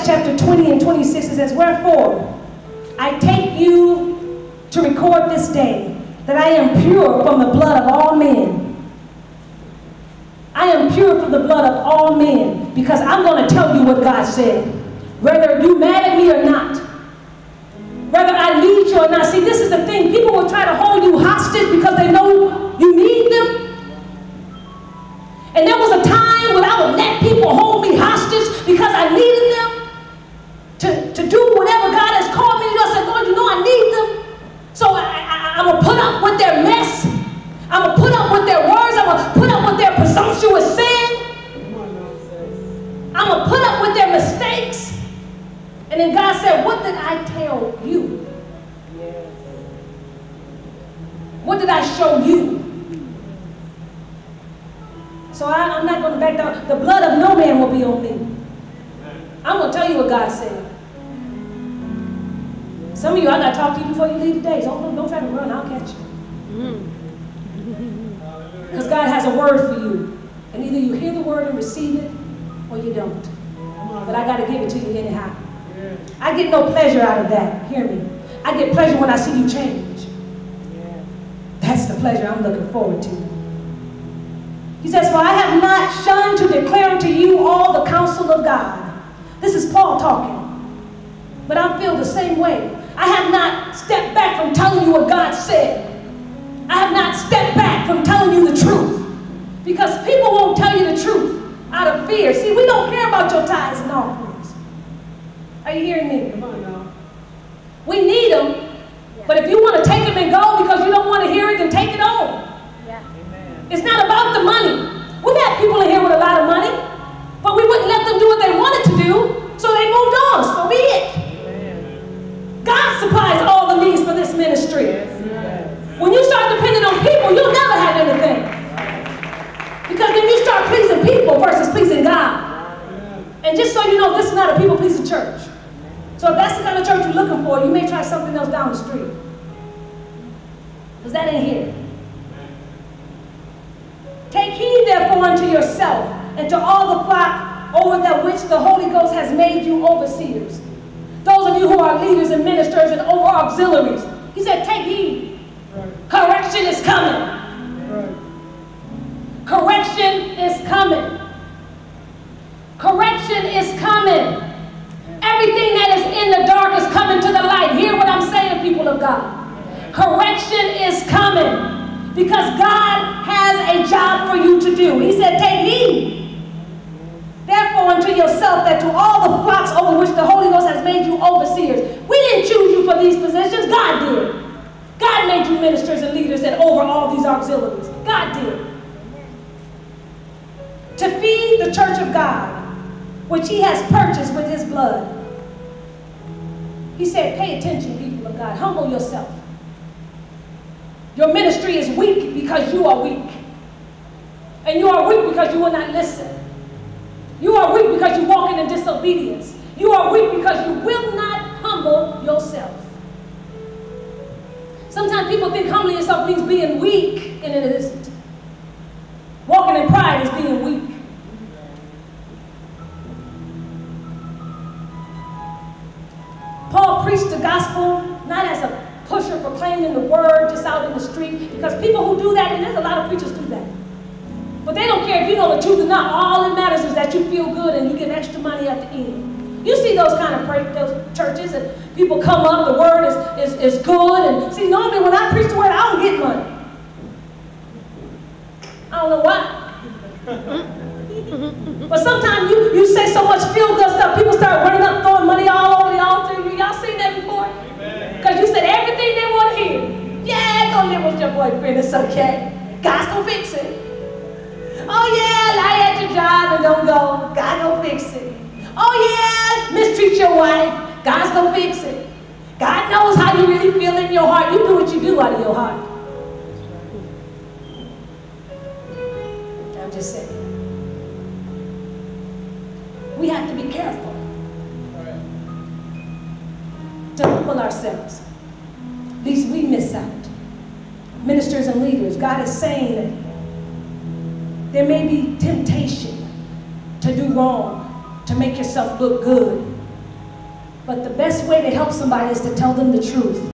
Acts chapter 20 and 26, it says, "Wherefore I take you to record this day that I am pure from the blood of all men." I am pure from the blood of all men, because I'm going to tell you what God said. Whether you mad at me or not, whether I need you or not. See, this is the thing. People will try to hold you hostage because they know you need them. And there was a time when I would let people hold me hostage because I needed them to do whatever God has called me to do. I said, Lord, you know I need them. So I'm going to put up with their mess. I'm going to put up with their words. I'm going to put up with their presumptuous sin. I'm going to put up with their mistakes. And then God said, what did I tell you? What did I show you? So I'm not going to back down. The blood of no man will be on me. I'm going to tell you what God said. Some of you, I got to talk to you before you leave today. So don't try to run. I'll catch you. Because God has a word for you. And either you hear the word and receive it, or you don't. But I got to give it to you anyhow. I get no pleasure out of that. Hear me. I get pleasure when I see you change. That's the pleasure I'm looking forward to. He says, "For I have not shunned to declare unto you all the counsel of God." This is Paul talking. But I feel the same way. I have not stepped back from telling you what God said. I have not stepped back from telling you the truth. Because people won't tell you the truth out of fear. See, we don't care about your tithes and offerings. Are you hearing me? Come on now. We need them. But if you want to take them and go because you don't want to hear it, then take it on. It's not about the money. We've had people in here with a lot of money, but we wouldn't let them do what they wanted to do, so they moved on. So be it. God supplies all the needs for this ministry. When you start depending on people, you'll never have anything. Because then you start pleasing people versus pleasing God. And just so you know, this is not a people-pleasing church. So if that's the kind of church you're looking for, you may try something else down the street. Because that ain't here. Take heed therefore unto yourself and to all the flock over that which the Holy Ghost has made you overseers. Those of you who are leaders and ministers and over auxiliaries. He said, take heed. Correction is coming. Correction is coming. Correction is coming. Everything that is in the dark is coming to the light. Hear what I'm saying, people of God. Correction is coming. Because God has a job for you to do. He said, take heed. Therefore unto yourself that to all the flocks over which the Holy Ghost has made you overseers. We didn't choose you for these positions. God did. God made you ministers and leaders and over all these auxiliaries. God did. To feed the church of God, which he has purchased with his blood. He said, pay attention, people of God. Humble yourself. Your ministry is weak because you are weak. And you are weak because you will not listen. You are weak because you're walking in disobedience. You are weak because you will not humble yourself. Sometimes people think humbling yourself means being weak, and it isn't. Walking in pride is being weak. Paul preached the gospel not as a pusher proclaiming the word just out in the street, because people who do that, and there's a lot of preachers do that, but they don't care if you know the truth or not. All that matters is that you feel good and you give extra money at the end. You see those kind of those churches, and people come up, the word is good, and see, normally when I preach the word, I don't get money. I don't know why. But sometimes you say so much feel-good stuff, people start running up, throwing money all over the altar. Y'all seen that before? Because you said everything they want to hear. Yeah, go live with your boyfriend, it's okay. God's gonna fix it. Oh yeah, lie at your job and don't go. God gonna fix it. Oh yeah, mistreat your wife. God's gonna fix it. God knows how you really feel in your heart. You do what you do out of your heart. I'm just saying. We have to be careful to humble ourselves, lest we miss out. Ministers and leaders, God is saying that there may be temptation to do wrong, to make yourself look good, But the best way to help somebody is to tell them the truth.